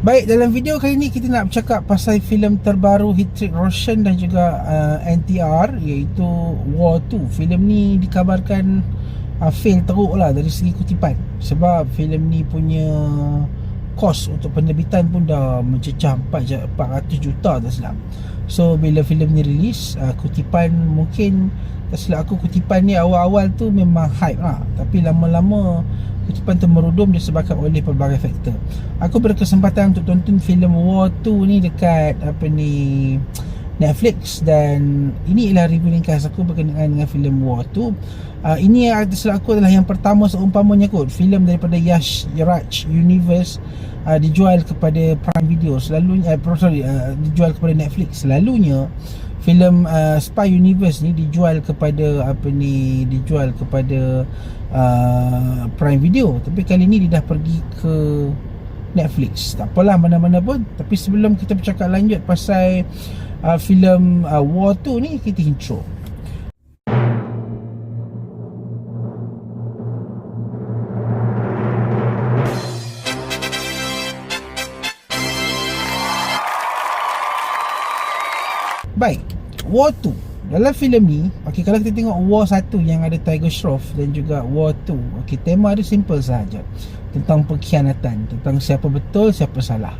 Baik, dalam video kali ni kita nak bercakap pasal filem terbaru Hrithik Roshan dan juga NTR, iaitu War 2. Filem ni dikabarkan fail teruk lah dari segi kutipan, sebab filem ni punya kos untuk penerbitan pun dah mencecah 400 juta tak silap. So bila filem ni release, kutipan mungkin tak silap aku, kutipan ni awal-awal tu memang hype lah, tapi lama-lama kutipan tu merudum disebabkan oleh pelbagai faktor. Aku berkesempatan untuk tonton filem War 2 ni dekat Netflix, dan ini ialah review ringkas aku berkenaan dengan filem War 2. Ini tersilap aku adalah yang pertama seumpamanya kot filem daripada Yash Raj Universe dijual kepada Prime Video. Selalunya dijual kepada Netflix. Selalunya filem Spy Universe ni dijual kepada Prime Video, tapi kali ni dia dah pergi ke Netflix. Tak apalah, mana-mana pun. Tapi sebelum kita bercakap lanjut pasal filem War 2 ni, kita intro. Baik, War 2. Dalam filem ni, kalau kita tengok War 1 yang ada Tiger Shroff dan juga War 2, tema dia simple sahaja, tentang pengkhianatan, tentang siapa betul, siapa salah.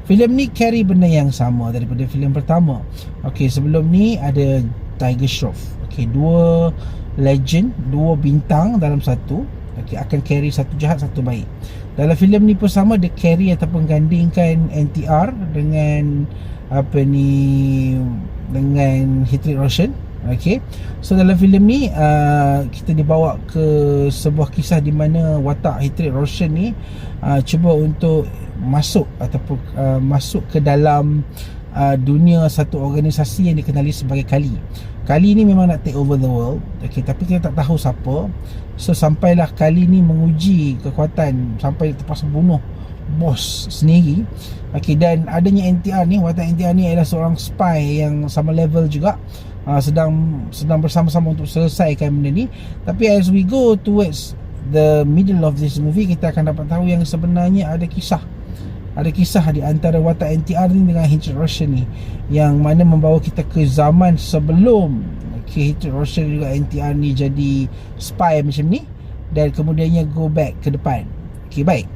Filem ni carry benda yang sama daripada filem pertama. Sebelum ni ada Tiger Shroff. Dua legend, dua bintang dalam satu, akan carry satu jahat, satu baik. Dalam filem ni pun sama, dia carry ataupun gandingkan NTR dengan dengan Hrithik Roshan. So dalam filem ni kita dibawa ke sebuah kisah di mana watak Hrithik Roshan ni cuba untuk masuk ke dalam dunia satu organisasi yang dikenali sebagai Kali. Kali ni memang nak take over the world, tapi kita tak tahu siapa. So sampailah Kali ni menguji kekuatan sampai terpaksa bunuh bos sendiri. Dan adanya NTR ni, watak NTR ni adalah seorang spy yang sama level juga, sedang bersama-sama untuk selesaikan benda ni. Tapi as we go towards the middle of this movie, kita akan dapat tahu yang sebenarnya ada kisah di antara watak NTR ni dengan Hrithik Roshan ni, yang mana membawa kita ke zaman sebelum Hrithik Roshan juga NTR ni jadi spy macam ni, dan kemudiannya go back ke depan. Baik,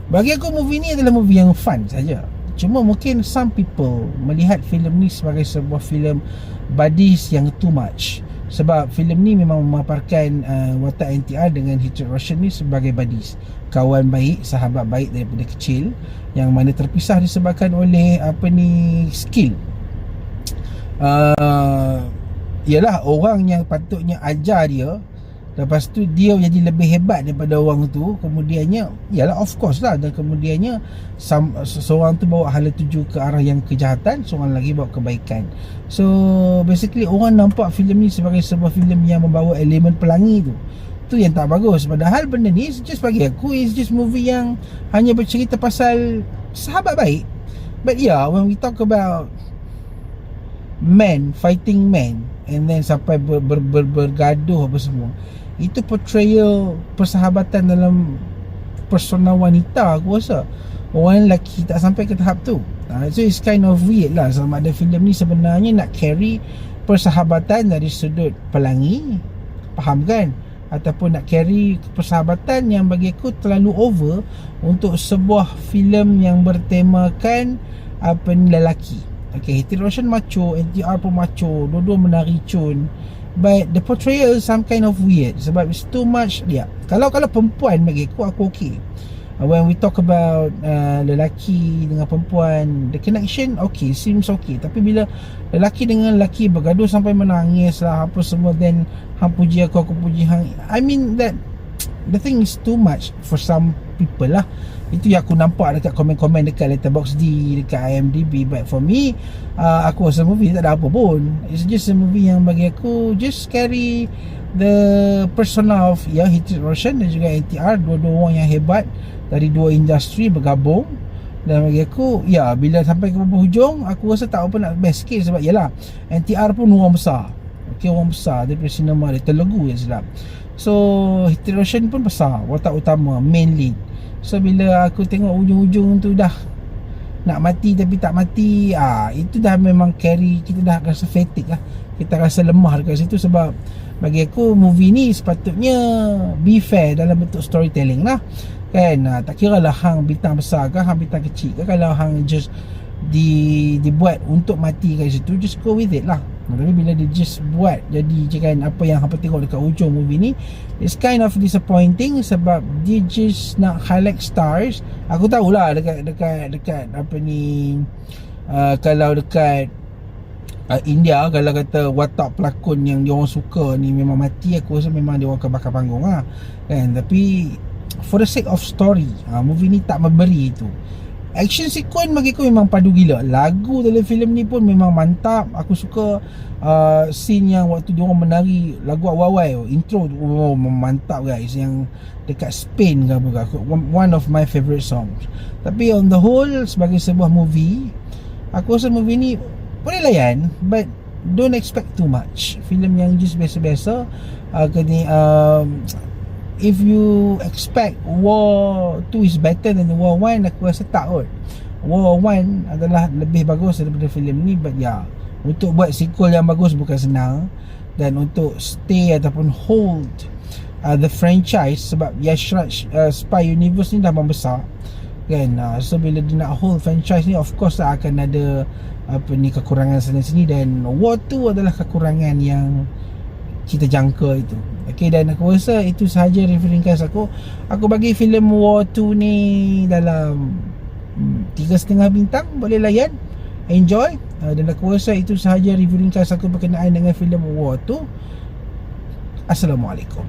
bagi aku movie ni adalah movie yang fun saja. Cuma mungkin some people melihat filem ni sebagai sebuah filem buddies yang too much, sebab filem ni memang memaparkan watak NTR dengan Hrithik Roshan ni sebagai buddies, kawan baik, sahabat baik daripada kecil, yang mana terpisah disebabkan oleh skill. Ialah orang yang patutnya ajar dia, lepas tu dia jadi lebih hebat daripada orang tu. Kemudiannya, ialah of course lah, dan kemudiannya seorang tu bawa hala tuju ke arah yang kejahatan, seorang lagi bawa kebaikan. So basically orang nampak filem ni sebagai sebuah filem yang membawa elemen pelangi tu yang tak bagus. Padahal benda ni bagi aku is just movie yang hanya bercerita pasal sahabat baik. But yeah, when we talk about man fighting man, and then sampai bergaduh apa semua, itu portrayal persahabatan dalam persona wanita, aku rasa orang lelaki tak sampai ke tahap tu. So it's kind of weird lah, sama ada filem ni sebenarnya nak carry persahabatan dari sudut pelangi, faham kan, ataupun nak carry persahabatan yang bagi aku terlalu over untuk sebuah filem yang bertemakan lelaki. Hrithik Roshan macho, NTR pun macho, dua-dua menari cun, but the portrayal some kind of weird, sebab it's too much. Kalau perempuan bagi aku okay. When we talk about lelaki dengan perempuan, the connection seems okay. Tapi bila lelaki dengan lelaki bergaduh sampai menangis lah apa semua, then hang puji aku puji hang, I mean that the thing is too much for some people lah. Itu yang aku nampak dekat komen-komen dekat Letterboxd, dekat IMDb. But for me, aku rasa movie tak ada apa pun. It's just a movie yang bagi aku just carry the persona of Hrithik Roshan dan juga NTR, dua-dua orang yang hebat dari dua industri bergabung. Dan bagi aku, bila sampai ke hujung, aku rasa tak apa nak best sikit, sebab NTR pun orang besar. Orang besar daripada sinema dia, Telugu yang sedap. So Hrithik Roshan pun besar, watak utama, main lead. So bila aku tengok ujung-ujung tu dah nak mati tapi tak mati, itu dah memang carry, kita dah rasa fatigue lah, kita rasa lemah dekat situ. Sebab bagi aku movie ni sepatutnya be fair dalam bentuk storytelling lah kan. Tak kira lah hang bintang besar ke, hang bintang kecil ke, kalau hang just dibuat untuk mati kat situ, just go with it lah. Tapi bila dia just buat jadi je kan apa yang hampa tengok dekat ujung movie ni, it's kind of disappointing. Sebab dia just nak highlight stars. Aku tahulah dekat apa ni, kalau dekat India, kalau kata watak pelakon yang diorang suka ni memang mati, aku rasa memang diorang akan bakar panggung lah kan. Tapi for the sake of story, movie ni tak memberi itu. Action sequence bagi aku memang padu gila. Lagu dalam filem ni pun memang mantap. Aku suka scene yang waktu diorang menari lagu awal-awal intro tu, mantap guys. Yang dekat Spain ke apa ke, one of my favorite songs. Tapi on the whole, sebagai sebuah movie, aku rasa movie ni boleh layan, but don't expect too much. Filem yang just biasa-biasa. If you expect War 2 is better than War 1, aku rasa tak kot. War 1 adalah lebih bagus daripada filem ni. But untuk buat sequel yang bagus bukan senang. Dan untuk stay ataupun hold the franchise, sebab Yash Spy Universe ni dah membesar kan. So bila dia nak hold franchise ni, of course lah akan ada kekurangan sana sini. Dan War 2 adalah kekurangan yang kita jangka itu. Okay, dan aku rasa itu sahaja review ringkas aku. Aku bagi filem War 2 ni dalam 3.5 bintang. Boleh layan, enjoy. Dan aku rasa itu sahaja review ringkas aku berkenaan dengan filem War 2. Assalamualaikum.